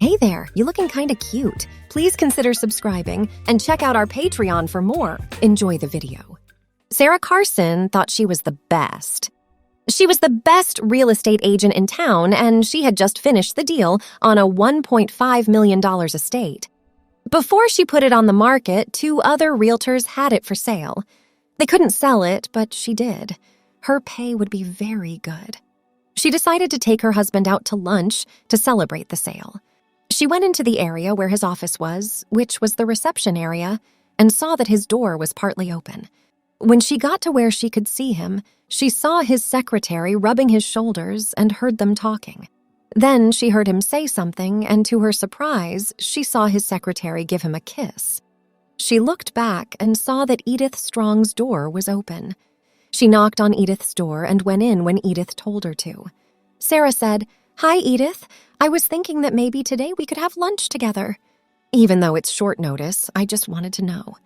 Hey there, you looking kinda cute. Please consider subscribing and check out our Patreon for more. Enjoy the video. Sarah Carson thought she was the best. She was the best real estate agent in town, and she had just finished the deal on a $1.5 million estate. Before she put it on the market, 2 other realtors had it for sale. They couldn't sell it, but she did. Her pay would be very good. She decided to take her husband out to lunch to celebrate the sale. She went into the area where his office was, which was the reception area, and saw that his door was partly open. When she got to where she could see him, she saw his secretary rubbing his shoulders and heard them talking. Then she heard him say something, and to her surprise, she saw his secretary give him a kiss. She looked back and saw that Edith Strong's door was open. She knocked on Edith's door and went in when Edith told her to. Sarah said, "Hi, Edith. I was thinking that maybe today we could have lunch together. Even though it's short notice, I just wanted to know."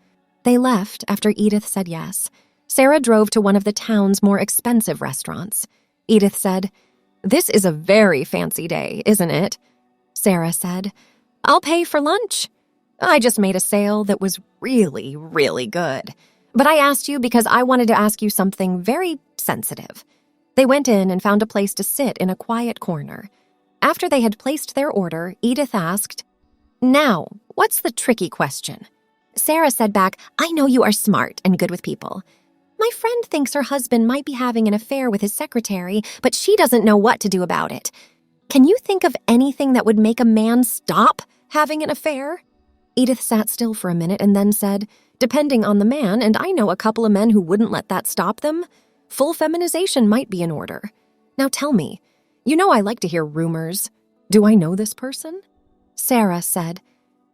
They left after Edith said yes. Sarah drove to one of the town's more expensive restaurants. Edith said, "This is a very fancy day, isn't it?" Sarah said, "I'll pay for lunch. I just made a sale that was really, really good. But I asked you because I wanted to ask you something very sensitive." They went in and found a place to sit in a quiet corner. After they had placed their order, Edith asked, "Now, what's the tricky question?" Sarah said back, "I know you are smart and good with people. My friend thinks her husband might be having an affair with his secretary, but she doesn't know what to do about it. Can you think of anything that would make a man stop having an affair?" Edith sat still for a minute and then said, "Depending on the man, and I know a couple of men who wouldn't let that stop them, full feminization might be in order. Now tell me, you know I like to hear rumors. Do I know this person?" Sarah said,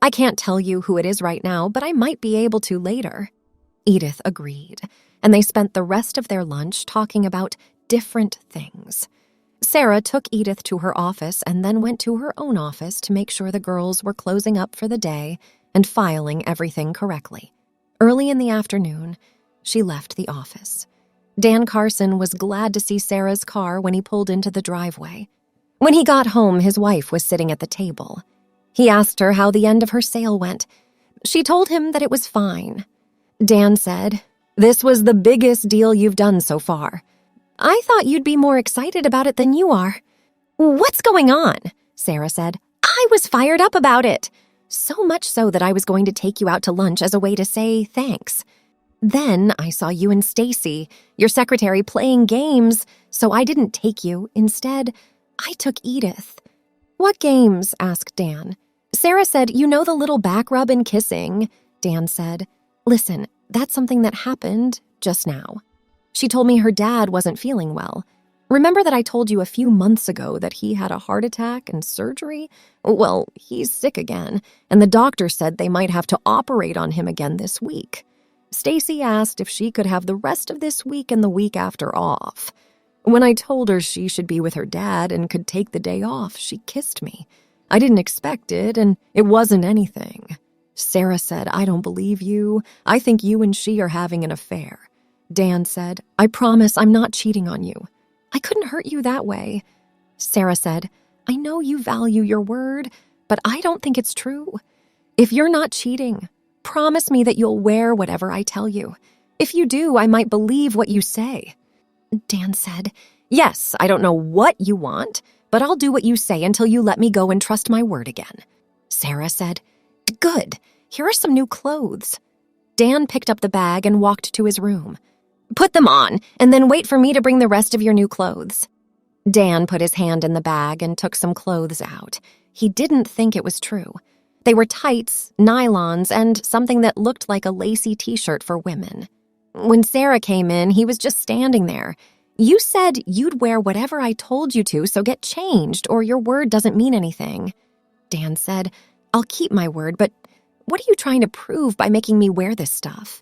"I can't tell you who it is right now, but I might be able to later." Edith agreed, and they spent the rest of their lunch talking about different things. Sarah took Edith to her office and then went to her own office to make sure the girls were closing up for the day and filing everything correctly. Early in the afternoon, she left the office. Dan Carson was glad to see Sarah's car when he pulled into the driveway. When he got home, his wife was sitting at the table. He asked her how the end of her sale went. She told him that it was fine. Dan said, "This was the biggest deal you've done so far. I thought you'd be more excited about it than you are." "What's going on?" Sarah said. "I was fired up about it. So much so that I was going to take you out to lunch as a way to say thanks. Then I saw you and Stacy, your secretary, playing games, so I didn't take you. Instead, I took Edith." "What games?" asked Dan. Sarah said, "You know the little back rub and kissing." Dan said, "Listen, that's something that happened just now. She told me her dad wasn't feeling well. Remember that I told you a few months ago that he had a heart attack and surgery? Well, he's sick again, and the doctor said they might have to operate on him again this week. Stacy asked if she could have the rest of this week and the week after off. When I told her she should be with her dad and could take the day off, she kissed me. I didn't expect it, and it wasn't anything." Sarah said, "I don't believe you. I think you and she are having an affair." Dan said, "I promise I'm not cheating on you. I couldn't hurt you that way." Sarah said, "I know you value your word, but I don't think it's true. If you're not cheating, promise me that you'll wear whatever I tell you. If you do, I might believe what you say." Dan said, "Yes, I don't know what you want, but I'll do what you say until you let me go and trust my word again." Sarah said, "Good. Here are some new clothes." Dan picked up the bag and walked to his room. "Put them on, and then wait for me to bring the rest of your new clothes." Dan put his hand in the bag and took some clothes out. He didn't think it was true. They were tights, nylons, and something that looked like a lacy t-shirt for women. When Sarah came in, he was just standing there. "You said you'd wear whatever I told you to, so get changed, or your word doesn't mean anything." Dan said, "I'll keep my word, but what are you trying to prove by making me wear this stuff?"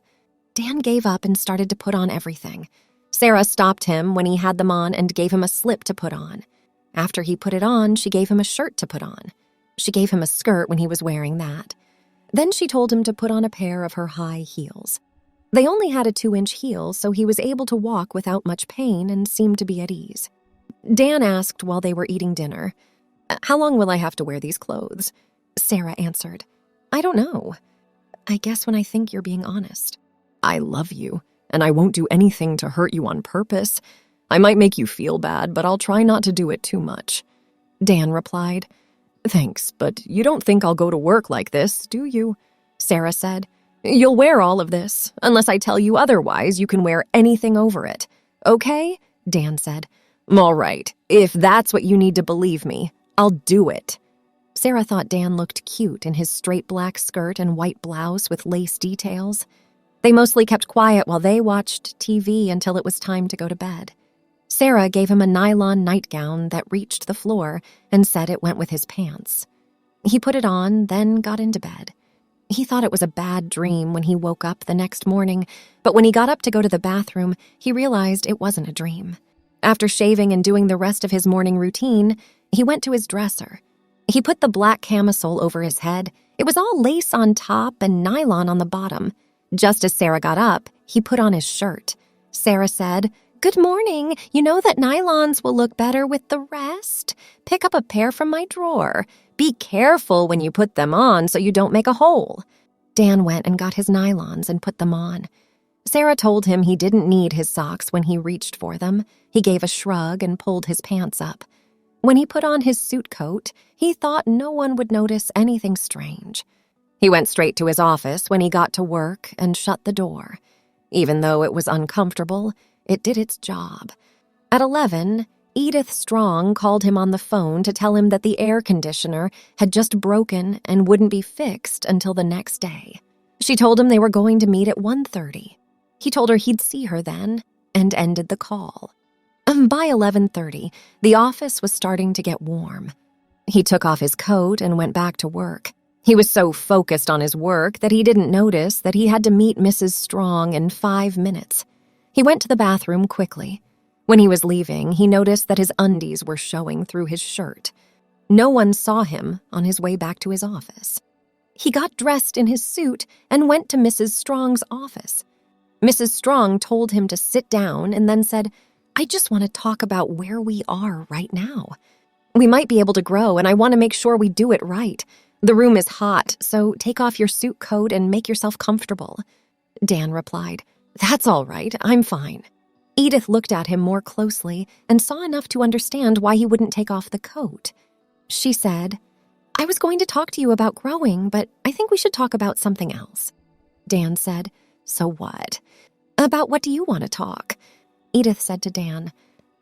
Dan gave up and started to put on everything. Sarah stopped him when he had them on and gave him a slip to put on. After he put it on, she gave him a shirt to put on. She gave him a skirt when he was wearing that. Then she told him to put on a pair of her high heels. They only had a 2-inch heel, so he was able to walk without much pain and seemed to be at ease. Dan asked while they were eating dinner, How long will I have to wear these clothes? Sarah answered. I don't know. I guess when I think you're being honest. I love you, and I won't do anything to hurt you on purpose. I might make you feel bad, but I'll try not to do it too much. Dan replied. Thanks, but you don't think I'll go to work like this, do you? Sarah said. You'll wear all of this. Unless I tell you otherwise, you can wear anything over it. Okay? Dan said. All right, if that's what you need to believe me, I'll do it. Sarah thought Dan looked cute in his straight black skirt and white blouse with lace details. They mostly kept quiet while they watched TV until it was time to go to bed. Sarah gave him a nylon nightgown that reached the floor and said it went with his pants. He put it on, then got into bed. He thought it was a bad dream when he woke up the next morning, but when he got up to go to the bathroom, he realized it wasn't a dream. After shaving and doing the rest of his morning routine, he went to his dresser. He put the black camisole over his head. It was all lace on top and nylon on the bottom. Just as Sarah got up, he put on his shirt. Sarah said, Good morning. You know that nylons will look better with the rest? Pick up a pair from my drawer. Be careful when you put them on so you don't make a hole. Dan went and got his nylons and put them on. Sarah told him he didn't need his socks when he reached for them. He gave a shrug and pulled his pants up. When he put on his suit coat, he thought no one would notice anything strange. He went straight to his office when he got to work and shut the door. Even though it was uncomfortable, it did its job. At 11, Edith Strong called him on the phone to tell him that the air conditioner had just broken and wouldn't be fixed until the next day. She told him they were going to meet at 1:30. He told her he'd see her then and ended the call. By 11:30, the office was starting to get warm. He took off his coat and went back to work. He was so focused on his work that he didn't notice that he had to meet Mrs. Strong in 5 minutes. He went to the bathroom quickly. When he was leaving, he noticed that his undies were showing through his shirt. No one saw him on his way back to his office. He got dressed in his suit and went to Mrs. Strong's office. Mrs. Strong told him to sit down and then said, I just want to talk about where we are right now. We might be able to grow, and I want to make sure we do it right. The room is hot, so take off your suit coat and make yourself comfortable. Dan replied, That's all right, I'm fine. Edith looked at him more closely and saw enough to understand why he wouldn't take off the coat. She said, I was going to talk to you about growing, but I think we should talk about something else. Dan said, So what? About what do you want to talk? Edith said to Dan,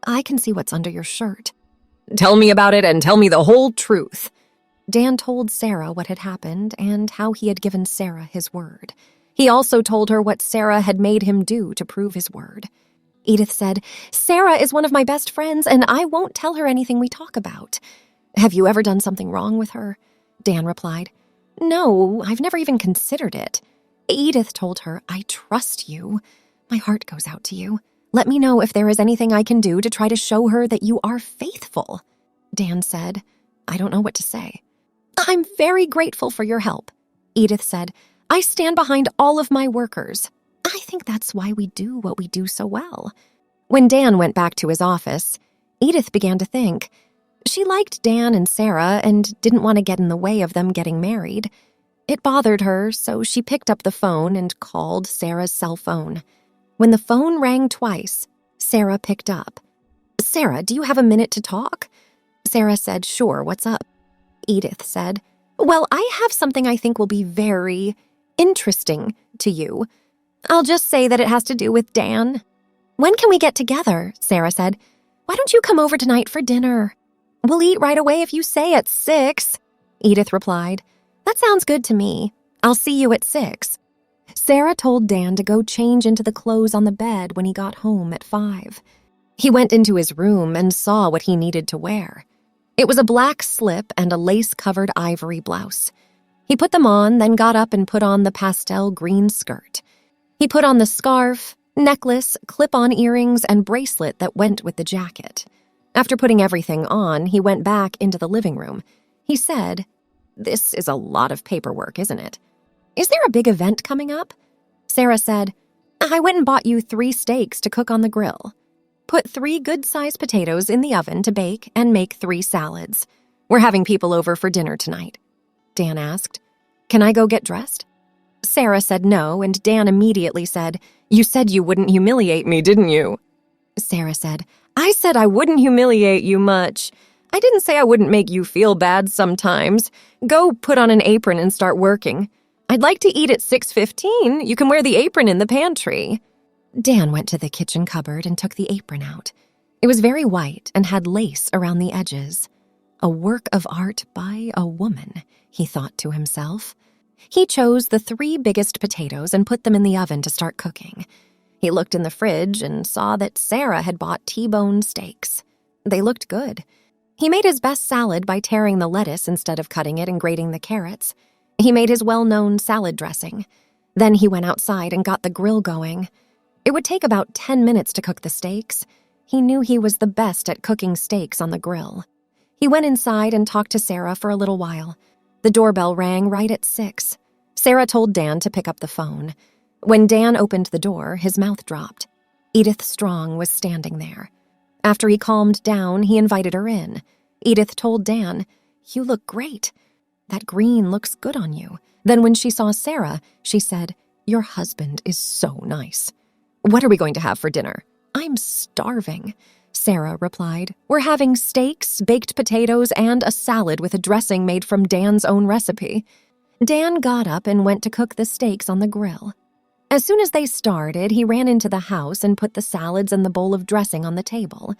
I can see what's under your shirt. Tell me about it and tell me the whole truth. Dan told Sarah what had happened and how he had given Sarah his word. He also told her what Sarah had made him do to prove his word. Edith said, Sarah is one of my best friends, and I won't tell her anything we talk about. Have you ever done something wrong with her? Dan replied, No, I've never even considered it. Edith told her, I trust you. My heart goes out to you. Let me know if there is anything I can do to try to show her that you are faithful. Dan said, I don't know what to say. I'm very grateful for your help. Edith said, I stand behind all of my workers. I think that's why we do what we do so well. When Dan went back to his office, Edith began to think. She liked Dan and Sarah and didn't want to get in the way of them getting married. It bothered her, so she picked up the phone and called Sarah's cell phone. When the phone rang twice, Sarah picked up. Sarah, do you have a minute to talk? Sarah said, Sure, what's up? Edith said, Well, I have something I think will be very interesting to you. I'll just say that it has to do with Dan. When can we get together? Sarah said. Why don't you come over tonight for dinner? We'll eat right away if you say at 6. Edith replied, That sounds good to me. I'll see you at 6. Sarah told Dan to go change into the clothes on the bed when he got home at 5. He went into his room and saw what he needed to wear. It was a black slip and a lace-covered ivory blouse. He put them on, then got up and put on the pastel green skirt. He put on the scarf, necklace, clip-on earrings, and bracelet that went with the jacket. After putting everything on, he went back into the living room. He said, This is a lot of paperwork, isn't it? Is there a big event coming up? Sarah said, I went and bought you 3 steaks to cook on the grill. Put 3 good-sized potatoes in the oven to bake and make 3 salads. "We're having people over for dinner tonight," Dan asked. "Can I go get dressed?" Sarah said no, and Dan immediately said, "You said you wouldn't humiliate me, didn't you?" Sarah said, "I said I wouldn't humiliate you much. I didn't say I wouldn't make you feel bad sometimes. Go put on an apron and start working. I'd like to eat at 6:15. You can wear the apron in the pantry." Dan went to the kitchen cupboard and took the apron out. It was very white and had lace around the edges. A work of art by a woman, he thought to himself. He chose the 3 biggest potatoes and put them in the oven to start cooking. He looked in the fridge and saw that Sarah had bought T-bone steaks. They looked good. He made his best salad by tearing the lettuce instead of cutting it and grating the carrots. He made his well-known salad dressing. Then he went outside and got the grill going. It would take about 10 minutes to cook the steaks. He knew he was the best at cooking steaks on the grill. He went inside and talked to Sarah for a little while. The doorbell rang right at 6. Sarah told Dan to pick up the phone. When Dan opened the door, his mouth dropped. Edith Strong was standing there. After he calmed down, he invited her in. Edith told Dan, "You look great. That green looks good on you." Then when she saw Sarah, she said, "Your husband is so nice." "What are we going to have for dinner?" "I'm starving," Sarah replied. "We're having steaks, baked potatoes, and a salad with a dressing made from Dan's own recipe." Dan got up and went to cook the steaks on the grill. As soon as they started, he ran into the house and put the salads and the bowl of dressing on the table.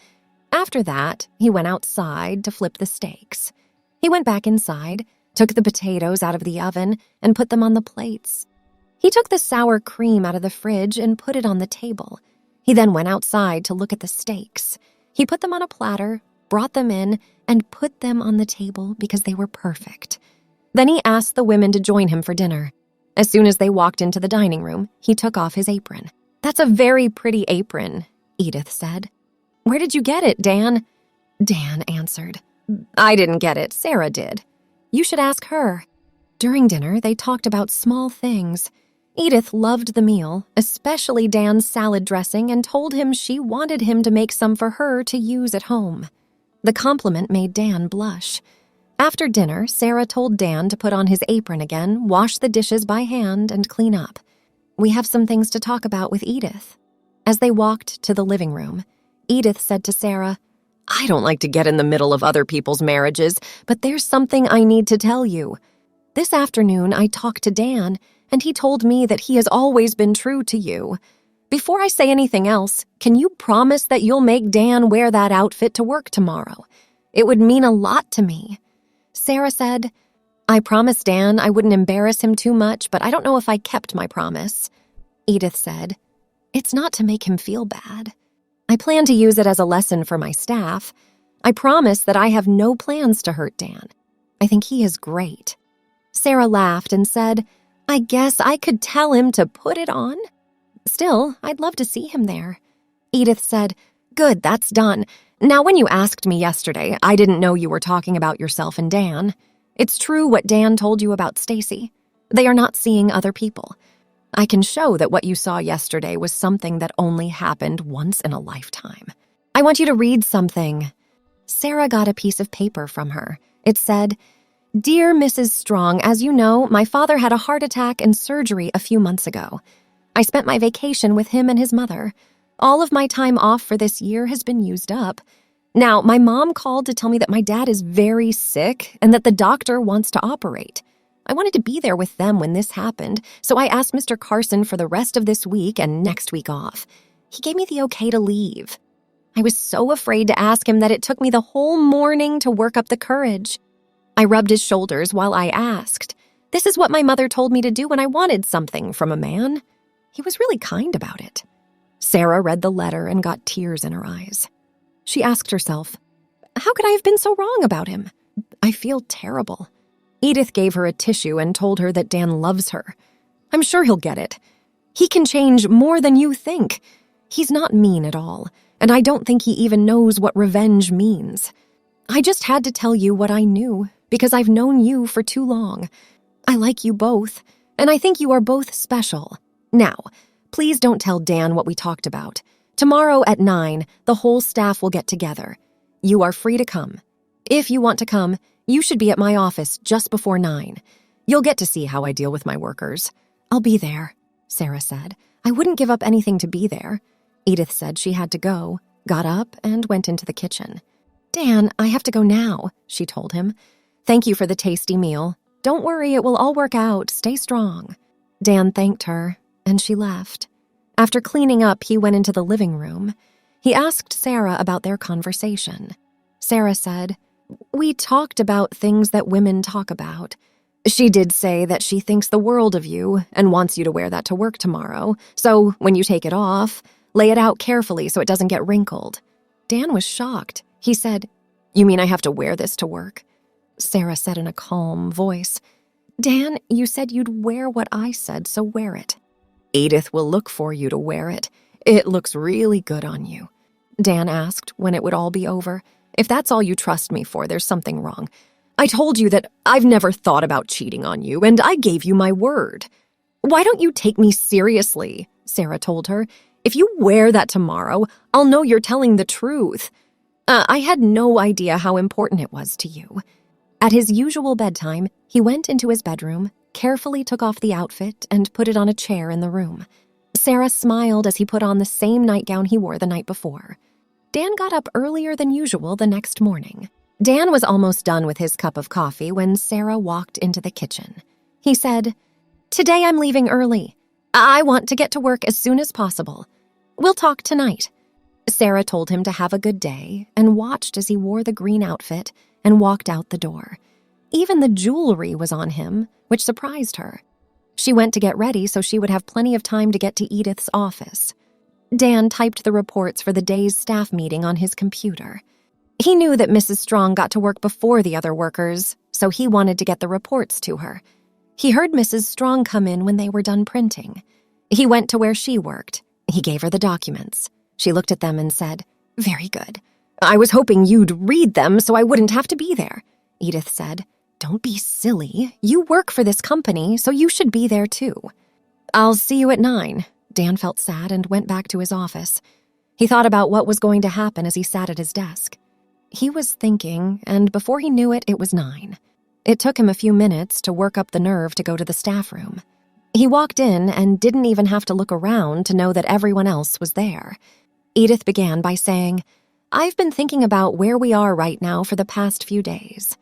After that, he went outside to flip the steaks. He went back inside, took the potatoes out of the oven, and put them on the plates. He took the sour cream out of the fridge and put it on the table. He then went outside to look at the steaks. He put them on a platter, brought them in, and put them on the table because they were perfect. Then he asked the women to join him for dinner. As soon as they walked into the dining room, he took off his apron. "That's a very pretty apron," Edith said. "Where did you get it, Dan?" Dan answered. "I didn't get it, Sarah did." "You should ask her." During dinner, they talked about small things. Edith loved the meal, especially Dan's salad dressing, and told him she wanted him to make some for her to use at home. The compliment made Dan blush. After dinner, Sarah told Dan to put on his apron again, wash the dishes by hand, and clean up. "We have some things to talk about with Edith." As they walked to the living room, Edith said to Sarah, "I don't like to get in the middle of other people's marriages, but there's something I need to tell you. This afternoon, I talked to Dan, and he told me that he has always been true to you. Before I say anything else, can you promise that you'll make Dan wear that outfit to work tomorrow? It would mean a lot to me." Sarah said, "I promised Dan I wouldn't embarrass him too much, but I don't know if I kept my promise." Edith said, "It's not to make him feel bad. I plan to use it as a lesson for my staff. I promise that I have no plans to hurt Dan. I think he is great." Sarah laughed and said, "I guess I could tell him to put it on. Still, I'd love to see him there." Edith said, "Good, that's done. Now, when you asked me yesterday, I didn't know you were talking about yourself and Dan. It's true what Dan told you about Stacy. They are not seeing other people. I can show that what you saw yesterday was something that only happened once in a lifetime. I want you to read something." Sarah got a piece of paper from her. It said, "Dear Mrs. Strong, as you know, my father had a heart attack and surgery a few months ago. I spent my vacation with him and his mother. All of my time off for this year has been used up. Now, my mom called to tell me that my dad is very sick and that the doctor wants to operate. I wanted to be there with them when this happened, so I asked Mr. Carson for the rest of this week and next week off. He gave me the okay to leave. I was so afraid to ask him that it took me the whole morning to work up the courage. I rubbed his shoulders while I asked. This is what my mother told me to do when I wanted something from a man. He was really kind about it." Sarah read the letter and got tears in her eyes. She asked herself, "How could I have been so wrong about him? I feel terrible." Edith gave her a tissue and told her that Dan loves her. "I'm sure he'll get it. He can change more than you think. He's not mean at all, and I don't think he even knows what revenge means. I just had to tell you what I knew, because I've known you for too long. I like you both, and I think you are both special. Now, please don't tell Dan what we talked about. Tomorrow at 9, the whole staff will get together. You are free to come. If you want to come, You should be at my office just before 9. You'll get to see how I deal with my workers." "I'll be there," Sarah said. "I wouldn't give up anything to be there." Edith said she had to go, got up, and went into the kitchen. "Dan, I have to go now," she told him. "Thank you for the tasty meal. Don't worry, it will all work out. Stay strong." Dan thanked her, and she left. After cleaning up, he went into the living room. He asked Sarah about their conversation. Sarah said, "We talked about things that women talk about. She did say that she thinks the world of you and wants you to wear that to work tomorrow. So when you take it off, lay it out carefully so it doesn't get wrinkled." Dan was shocked. He said, "You mean I have to wear this to work?" Sarah said in a calm voice, "Dan, you said you'd wear what I said, so wear it." "Edith will look for you to wear it. It looks really good on you." Dan asked when it would all be over. "If that's all you trust me for, there's something wrong. I told you that I've never thought about cheating on you, and I gave you my word." "Why don't you take me seriously?" Sarah told her. "If you wear that tomorrow, I'll know you're telling the truth. I had no idea how important it was to you." At his usual bedtime, he went into his bedroom, carefully took off the outfit, and put it on a chair in the room. Sarah smiled as he put on the same nightgown he wore the night before. Dan got up earlier than usual the next morning. Dan was almost done with his cup of coffee when Sarah walked into the kitchen. He said, "Today I'm leaving early. I want to get to work as soon as possible. We'll talk tonight." Sarah told him to have a good day and watched as he wore the green outfit and walked out the door. Even the jewelry was on him, which surprised her. She went to get ready so she would have plenty of time to get to Edith's office. Dan typed the reports for the day's staff meeting on his computer. He knew that Mrs. Strong got to work before the other workers, so he wanted to get the reports to her. He heard Mrs. Strong come in when they were done printing. He went to where she worked. He gave her the documents. She looked at them and said, "Very good. I was hoping you'd read them so I wouldn't have to be there." Edith said, "Don't be silly. You work for this company, so you should be there too." "I'll see you at 9. Dan felt sad and went back to his office. He thought about what was going to happen as he sat at his desk. He was thinking, and before he knew it, it was 9. It took him a few minutes to work up the nerve to go to the staff room. He walked in and didn't even have to look around to know that everyone else was there. Edith began by saying, "I've been thinking about where we are right now for the past few days.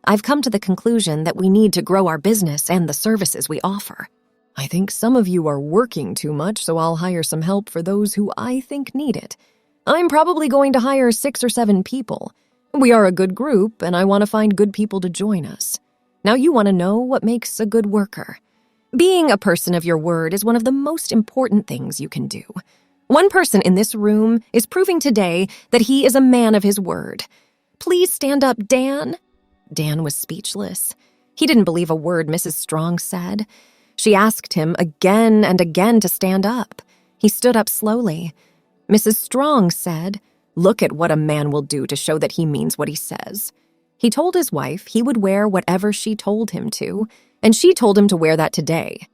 I've come to the conclusion that we need to grow our business and the services we offer. I think some of you are working too much, so I'll hire some help for those who I think need it. I'm probably going to hire 6 or 7 people. We are a good group, and I want to find good people to join us. Now you want to know what makes a good worker. Being a person of your word is one of the most important things you can do. One person in this room is proving today that he is a man of his word. Please stand up, Dan." Dan was speechless. He didn't believe a word Mrs. Strong said. She asked him again and again to stand up. He stood up slowly. Mrs. Strong said, "Look at what a man will do to show that he means what he says." He told his wife he would wear whatever she told him to, and she told him to wear that today.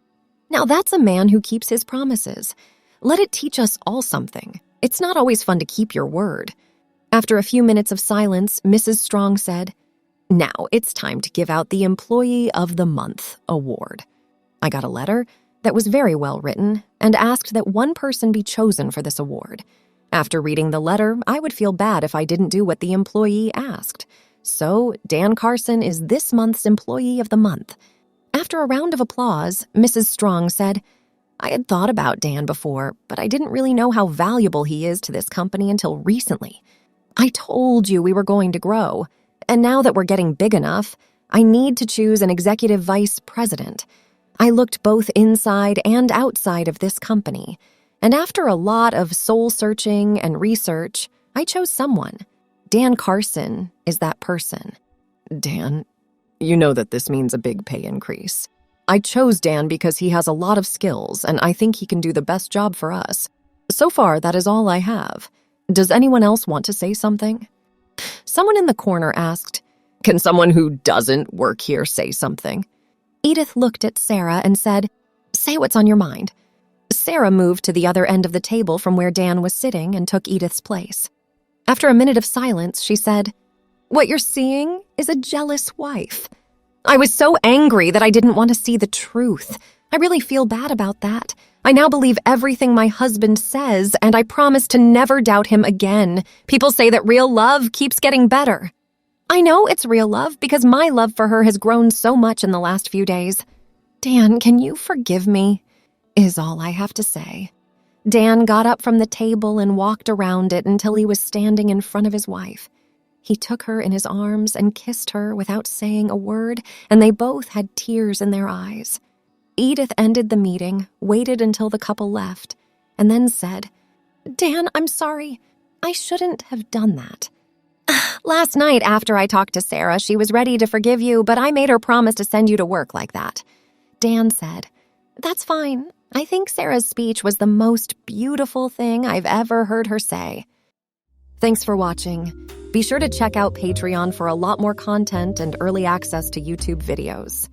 Now that's a man who keeps his promises. Let it teach us all something. It's not always fun to keep your word. After a few minutes of silence, Mrs. Strong said, "Now it's time to give out the Employee of the Month award." I got a letter that was very well written and asked that one person be chosen for this award. After reading the letter, I would feel bad if I didn't do what the employee asked. So Dan Carson is this month's Employee of the Month. After a round of applause, Mrs. Strong said, "I had thought about Dan before, but I didn't really know how valuable he is to this company until recently. I told you we were going to grow, and now that we're getting big enough, I need to choose an executive vice president. I looked both inside and outside of this company, and after a lot of soul-searching and research, I chose someone. Dan Carson is that person." "Dan, you know that this means a big pay increase. I chose Dan because he has a lot of skills, and I think he can do the best job for us. So far, that is all I have. Does anyone else want to say something?" Someone in the corner asked, "Can someone who doesn't work here say something?" Edith looked at Sarah and said, "Say what's on your mind." Sarah moved to the other end of the table from where Dan was sitting and took Edith's place. After a minute of silence, she said, What you're seeing is a jealous wife. I was so angry that I didn't want to see the truth. I really feel bad about that. I now believe everything my husband says, and I promise to never doubt him again. People say that real love keeps getting better. I know it's real love because my love for her has grown so much in the last few days. Dan, can you forgive me? Is all I have to say. Dan got up from the table and walked around it until he was standing in front of his wife. He took her in his arms and kissed her without saying a word, and they both had tears in their eyes. Edith ended the meeting, waited until the couple left, and then said, Dan, I'm sorry. I shouldn't have done that. Last night after I talked to Sarah, she was ready to forgive you, but I made her promise to send you to work like that. Dan said, That's fine. I think Sarah's speech was the most beautiful thing I've ever heard her say. Thanks for watching. Be sure to check out Patreon for a lot more content and early access to YouTube videos.